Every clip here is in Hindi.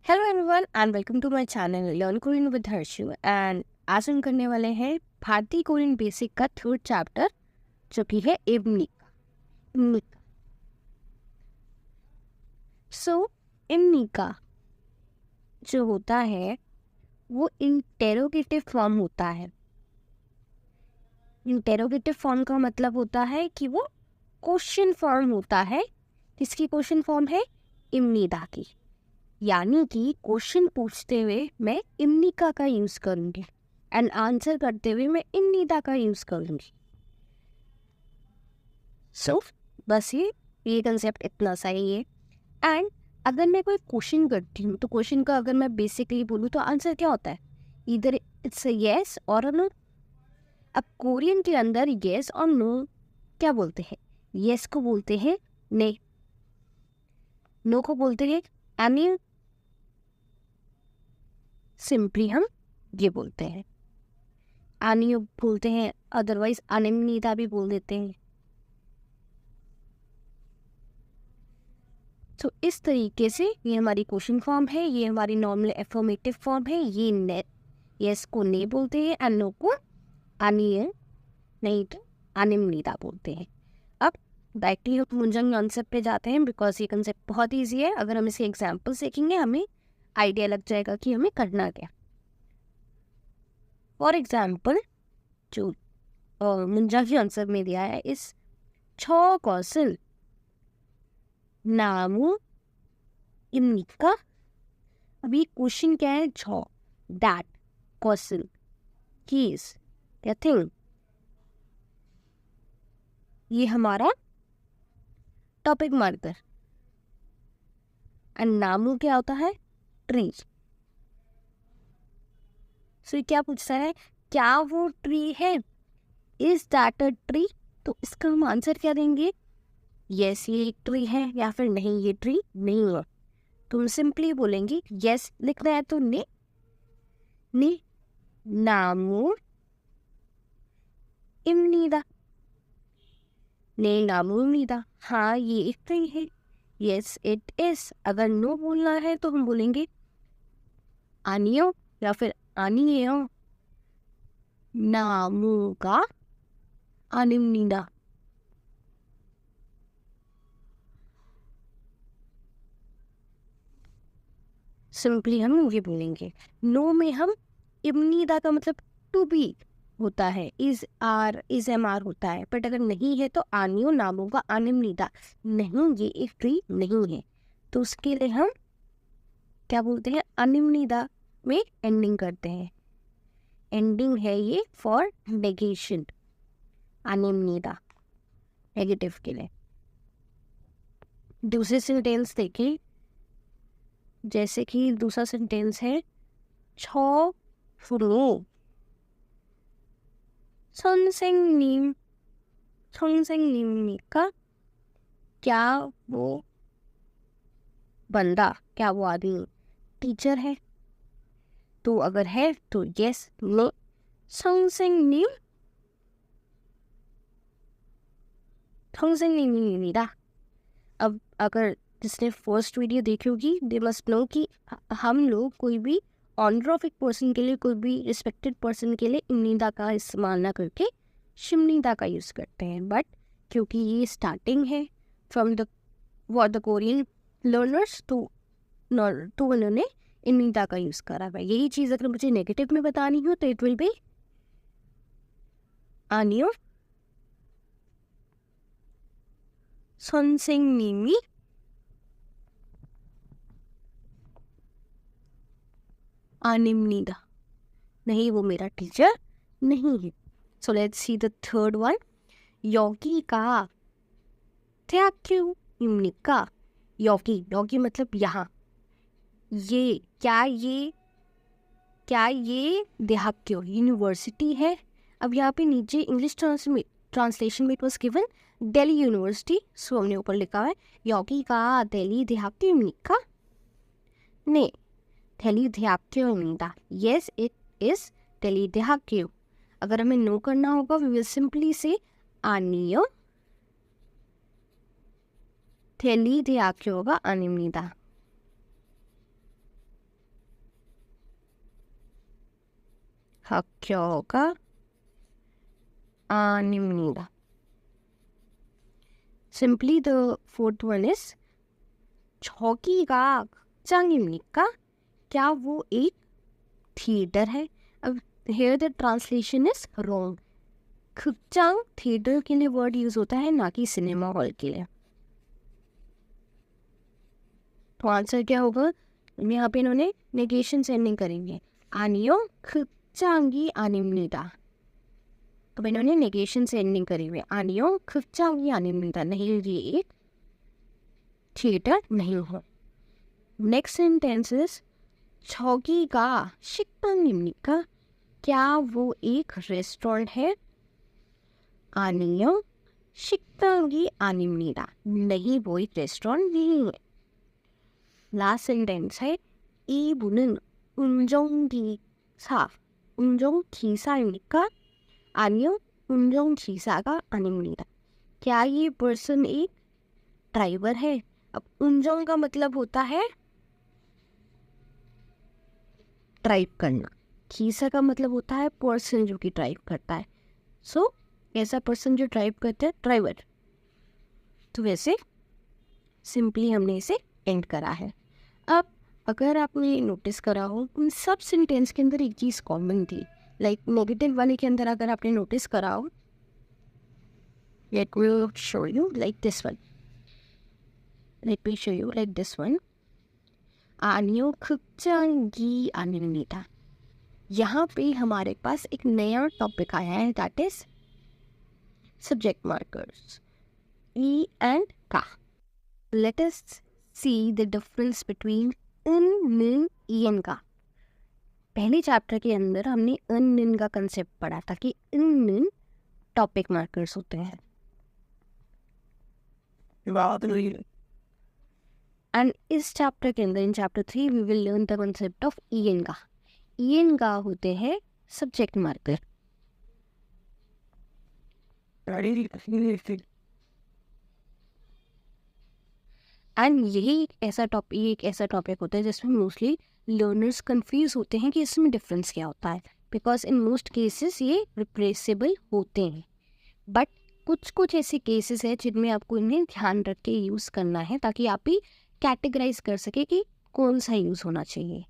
Hello everyone and welcome to my channel learn Korean with Harshu. And आज हम करने वाले हैं भारतीय कोरियन बेसिक का थर्ड चैप्टर जो कि है इम्निका। सो इम्निका जो होता है वो इंटेरोगेटिव फॉर्म होता है। इंटेरोगेटिव फॉर्म का मतलब होता है कि वो क्वेश्चन फॉर्म होता है। किसकी क्वेश्चन फॉर्म है? इम्निदा की। यानी कि क्वेश्चन पूछते हुए मैं इम्निका का यूज़ करूँगी एंड आंसर करते हुए मैं इम्निदा का यूज़ करूँगी। सो बस ये कंसेप्ट इतना सही है। एंड अगर मैं कोई क्वेश्चन करती हूँ तो क्वेश्चन का अगर मैं बेसिकली बोलूँ तो आंसर क्या होता है? इधर इट्स अ येस और अ नो। अब कोरियन के अंदर येस और नो क्या बोलते हैं? येस को बोलते हैं ने, नो को बोलते हैं एनी। सिंपली हम ये बोलते हैं आनियो बोलते हैं, अदरवाइज अनिमनीता भी बोल देते हैं। तो इस तरीके से ये हमारी क्वेश्चन फॉर्म है, ये हमारी नॉर्मल एफर्मेटिव फॉर्म है। ये ने यस को ने बोलते हैं एंड नो को अनिय नहीं तो अनिमनीता बोलते हैं। अब डायरेक्टली हम मुंजंग कॉन्सेप्ट पे जाते हैं बिकॉज ये कंसेप्ट बहुत ईजी है। अगर हम इसके एग्जाम्पल सीखेंगे हमें आइडिया लग जाएगा कि हमें करना क्या। फॉर एग्जाम्पल जो मुंजा की आंसर में दिया है इस छो कौशल नामू इम्निका। अभी क्वेश्चन क्या है? छो दैट कौशल कीज या थिंग। ये हमारा टॉपिक मार्कर एंड नामू क्या होता है? ट्री। सो क्या पूछता है? क्या वो ट्री है? Is that a tree? तो इसका हम आंसर क्या देंगे? यस ये एक ट्री है या फिर नहीं ये ट्री नहीं है। तो हम सिंपली बोलेंगे यस। लिखना है तो ने नामू इम्निदा। ने नामू इम्निदा, हाँ ये एक ट्री है। Yes it is. अगर नो बोलना है तो हम बोलेंगे आनियो या फिर आनियो नामू का अनिम्निदा। सिंपली हम ये बोलेंगे। नो में हम इम्निदा का मतलब टू बी होता है, is are is am are होता है। बट अगर नहीं है तो आनियो नामो का अनिम्निदा, नहीं ये एक ट्री नहीं है। तो उसके लिए हम क्या बोलते हैं? अनिम्निदा में एंडिंग करते हैं। एंडिंग है ये फॉर नेगेशन। अनिम्निदा नेगेटिव के लिए। दूसरे सेंटेंस देखें, जैसे कि दूसरा सेंटेंस है छो फुरो 선생님 선생님이니까 क्या वो बंदा, क्या वो आदमी टीचर है? तो अगर है तो यस नो 선생님 선생님입니다। अब अगर जिसने फर्स्ट वीडियो देखी होगी दे मस्ट नो कि हम लोग कोई भी ऑनर ऑफ एक पर्सन के लिए, कोई भी रिस्पेक्टेड पर्सन के लिए इम्निदा का इस्तेमाल ना करके शिमनिदा का यूज़ करते हैं। बट क्योंकि ये स्टार्टिंग है फ्रॉम द कोरियन लर्नर्स तो उन्होंने इम्निदा का यूज़ करा हुआ है। यही चीज़ अगर मुझे नेगेटिव में बतानी हो तो इट विल बी आनियो 선생님이 아닙니다। नहीं वो मेरा टीचर नहीं है। So let's see the third one. 여기가 대학교입니까? 여기 मतलब यहाँ। ये क्या ये देहाक्यो यूनिवर्सिटी है? अब यहाँ पे नीचे इंग्लिश ट्रांसलेशन में it was given Delhi university. सो हमने ऊपर लिखा है 여기가 दिल्ली देहाक्यो입니까? 네, दिल्ली देहाक्यो입니다। यस इट इज दिल्ली देहाक्यो। अगर हमें नो करना होगा वी विल सिंपली से आनियो Delhi देहाक्यो가 아닙니다। 학교가 아닙니다. Simply the fourth one is 저기가 극장입니까? क्या वो एक थिएटर है? अब here the translation is wrong. 극장 theatre के लिए वर्ड यूज होता है, ना कि सिनेमा हॉल के लिए. तो आंसर क्या होगा? यहाँ पे इन्होंने नेगेशन सेंडिंग करेंगे. आनियो 극장이 아닙니다. तो इन्होंने नेगेशन सेंडिंग करी हुई. आनियो 극장이 아닙니다. नहीं, ये एक थिएटर नहीं है. Next sentence is 저기가 식당입니까? क्या वो एक रेस्टोरेंट है? 아니요, 식당이 아닙니다. नहीं, वो एक रेस्टोरेंट नहीं है. लास्ट सेंटेंस है 이분은 운전기사입니까? 아니요, 운전기사가 아닙니다. क्या ये पर्सन एक ड्राइवर है? अब 운전 का मतलब होता है ड्राइव करना. खीसा का मतलब होता है पर्सन जो कि ड्राइव करता है. सो ऐसा पर्सन जो ड्राइव करता है, ड्राइवर. तो वैसे सिंपली हमने इसे एंड करा है. अब अगर आपने नोटिस करा हो, उन सब सेंटेंस के अंदर एक चीज़ कॉमन थी. लाइक नेगेटिव वाले के अंदर अगर आपने नोटिस करा हो, let me show you like this one. Let me show you like this one. 아니요, 극장이 아닙니다. यहाँ पे हमारे पास एक नया टॉपिक आया है, दैट इज सब्जेक्ट मार्कर्स ई एंड का. Let us see the difference between इन, निन, ई एंड का. पहले चैप्टर के अंदर हमने इन, निन का कंसेप्ट पढ़ा था कि इन, निन टॉपिक मार्कर्स होते हैं. एंड इस चैप्टर के अंदर, in chapter 3, we will learn the concept of ई एन का. ई एन का होते हैं सब्जेक्ट मार्कर. एंड यही एक ऐसा टॉपिक होता है जिसमें मोस्टली लर्नर्स कंफ्यूज होते हैं कि इसमें डिफरेंस क्या होता है, बिकॉज इन मोस्ट केसेस ये रिप्लेसेबल होते हैं. बट कुछ ऐसे केसेस हैं जिनमें आपको इन्हें ध्यान रख के यूज़ करना है, ताकि आप भी कैटेगराइज कर सके कि कौन सा यूज़ होना चाहिए.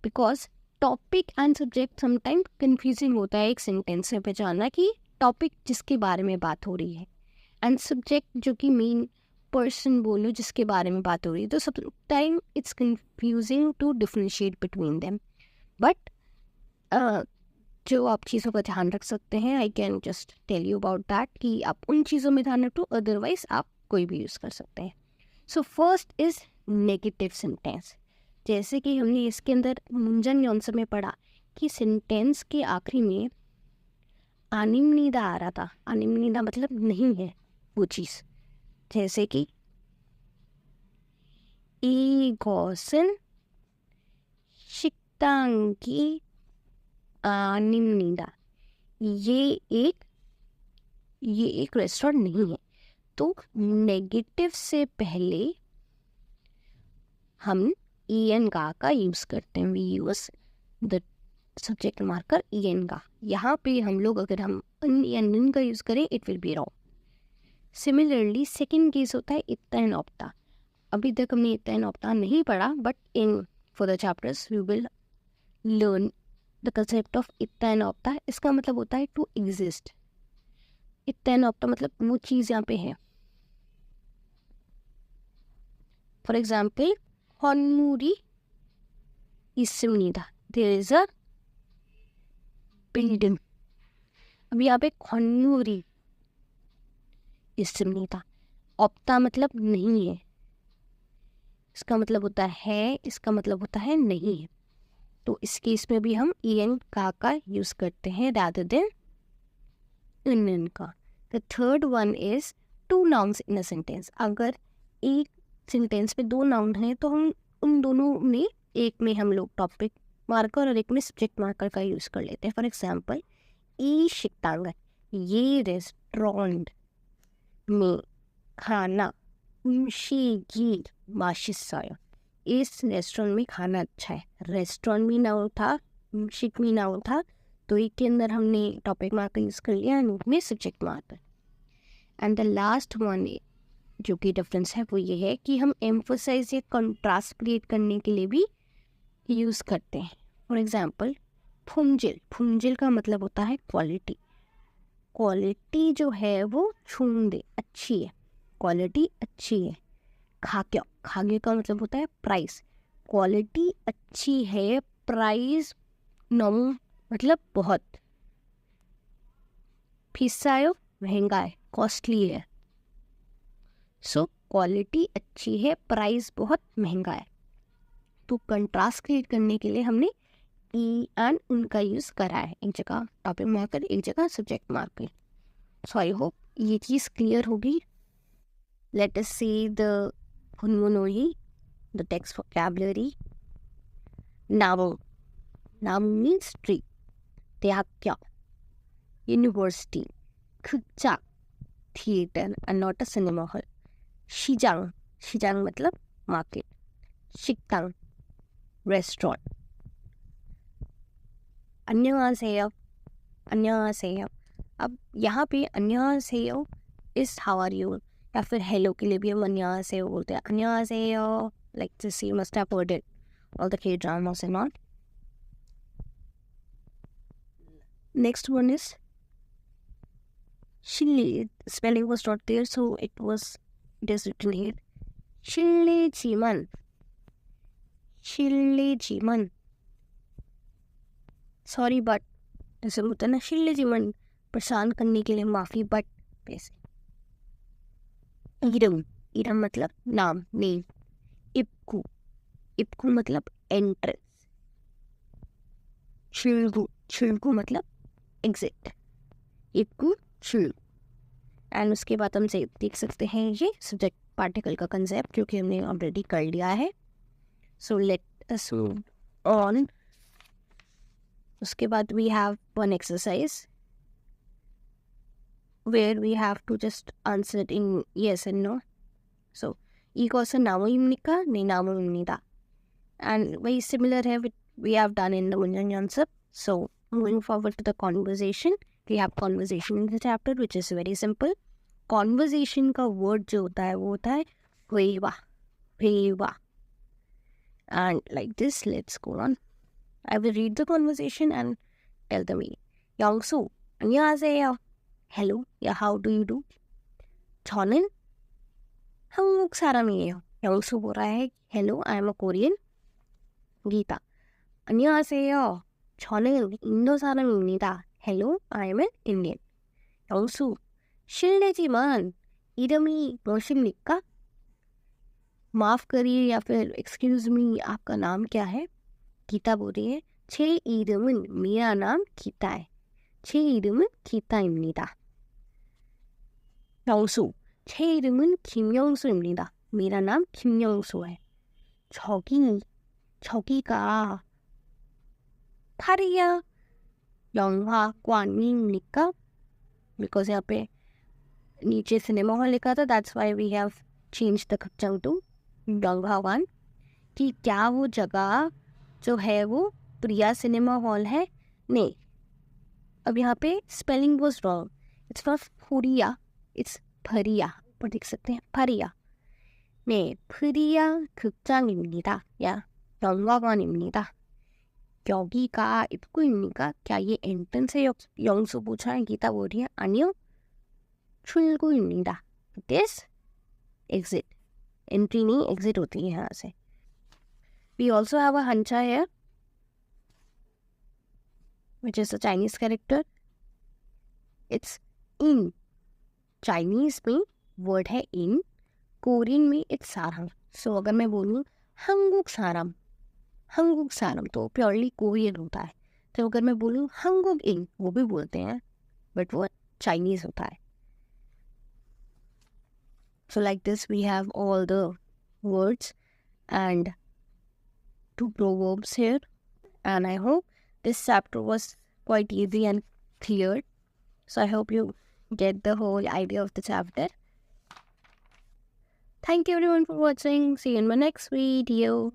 Because topic and subject sometime confusing होता है एक सेंटेंस से पहचानना कि टॉपिक जिसके बारे में बात हो रही है एंड सब्जेक्ट जो कि मेन पर्सन बोलो जिसके बारे में बात हो रही है. तो sometime it's confusing to differentiate between them. But जो आप चीज़ों का ध्यान रख सकते हैं, I can just tell you about that कि आप उन चीज़ों में ध्यान रखो, अदरवाइज आप कोई भी यूज़ कर सकते हैं. So first is negative sentence. जैसे कि हमने इसके अंदर मुंजन यौनस में पढ़ा कि सेंटेंस के आखिरी में आनिमनीदा आ रहा था. आनिमनीदा मतलब नहीं है वो चीज़. जैसे कि 이것은 식당이 아닙니다. ये एक रेस्टोरेंट नहीं है. तो नेगेटिव से पहले हम ई एन का यूज़ करते हैं. We use the subject marker E N का. यहाँ पे हम लोग अगर हम अन या निन का यूज़ करें, it will be wrong. Similarly second case होता है इत्ता एंड ऑप्टा. अभी तक हमने इत्ता एंड ऑप्टा नहीं पढ़ा, but in for the chapters we will learn the concept of इत्ता एंड ऑप्टा. इसका मतलब होता है टू एग्जिस्ट. इत्ता एंड ऑप्टा मतलब वो चीज़ यहाँ पे है. For example 건물이 있습니다. There is a building. अब यहाँ पे 건물이 있습니다. ऑप्टा मतलब नहीं है. इसका मतलब होता है, इसका मतलब होता है नहीं है. तो इस केस में भी हम ई एन का यूज़ करते हैं rather than इन का. The third one is two nouns in a sentence. अगर एक सेंटेंस में दो नाउन हैं तो हम उन दोनों में, एक में हम लोग टॉपिक मार्कर और एक में सब्जेक्ट मार्कर का यूज़ कर लेते हैं. फॉर एग्जांपल ई शिकतांग, ये रेस्टोरेंट में खाना 음식이 맛있어요. इस रेस्टोरेंट में खाना अच्छा है. रेस्टोरेंट भी नाउन था, 음식 भी नाउन था, तो एक के अंदर हमने टॉपिक मार्कर यूज़ कर लिया एंड में subject marker. And the last one जो कि डिफरेंस है वो ये है कि हम एम्फोसाइज या कंट्रास्ट क्रिएट करने के लिए भी यूज़ करते हैं. फॉर एग्जांपल फुंजिल का मतलब होता है क्वालिटी. क्वालिटी जो है वो छूंदे अच्छी है, क्वालिटी अच्छी है. खाग्य का मतलब होता है प्राइस. क्वालिटी अच्छी है, प्राइस नम मतलब बहुत. फिसायो महंगा है, कॉस्टली है. सो क्वालिटी अच्छी है, प्राइस बहुत महंगा है. तो कंट्रास्ट क्रिएट करने के लिए हमने ई एंड उनका यूज़ करा है. एक जगह टॉपिक मार्कर, एक जगह subject marker. So I hope ये चीज़ क्लियर होगी. लेट अस सी द हुनमुनोई, द टेक्स्ट वोकैबुलरी. नामो means tree. 대학교, university. 극장, theater and not a cinema hall. 시장 मतलब market. 식당, restaurant. 안녕하세요. अब यहाँ पे 안녕하세요 इस how are you या फिर hello के लिए भी हम 안녕하세요 बोलते हैं. 안녕하세요, like this you must have heard it all the K-dramas and all. Next one is 실례. Spelling was not there, so it is written here. 실례지만. Sorry but जैसे होता है ना, 실례지만 परेशान करने के लिए माफ़ी, बट वैसे. इरम मतलब नाम, नेम. इब्कू मतलब एंट्रेंस. छिलकू मतलब एग्जिट. इब्कू छिलकू. एंड उसके बाद हम से देख सकते हैं ये सब्जेक्ट पार्टिकल का कंसेप्ट जो कि हमने ऑलरेडी कर लिया है. So let us move on. उसके बाद we have one exercise where we have to just answer it in yes and no. So 이것은 나무입니까? 네, 나무입니다. And very similar है with we have done in the 문장 연습. So moving forward to the conversation, we have conversation in the chapter which is very simple. Conversation का word जो होता है वो होता है 회화. And like this, let's go on. I will read the conversation and tell the meaning. 영수, 안녕하세요. Hello, yeah, how do you do? 저는 한국 사람이에요. 영수 बोल रहा है hello, I am a Korean. Gita, 안녕하세요. 저는 인도 사람입니다. Hello, I am an Indian. 영수, 실례지만 이름이 무엇입니까? माफ़ करिए या फिर एक्सक्यूज मी, आपका नाम क्या है? गीता बोल रही है 제 이름은, मेरा नाम गीता है. 제 이름은 गीता입니다. 영수, 제 이름은 김영수입니다. मेरा नाम 김영수 है. 저기가 파리야 영화관입니까? Because यहाँ पे नीचे सिनेमा हॉल लिखा था, that's why we have changed the 극장 to 영화관. कि क्या वो जगह जो है वो प्रिया सिनेमा हॉल है? नहीं. अब यहाँ पे spelling was wrong. It's not फुरिया, इट्स फरिया. पर देख सकते हैं फरिया. 네, 프리야 극장입니다. या 영화관입니다. 여기가 입구입니까? क्या ये एंट्रेंस है? 영수 पूछा है. गीता बोल रही है 아니요, 출구입니다. This exit. एंट्री नहीं, एग्जिट होती है यहाँ से. We also have a hancha here, which is a Chinese character. It's in. Chinese में word है in. Korean में it's सारम. So अगर मैं बोलूँ 한국 सारम तो प्योरली कोरियन होता है. तो अगर मैं बोलूँ 한국 in, वो भी बोलते हैं, बट वो चाइनीज होता है. So like this we have all the words and 2 proverbs here, and I hope this chapter was quite easy and clear. So I hope you get the whole idea of the chapter. Thank you everyone for watching. See you in my next video.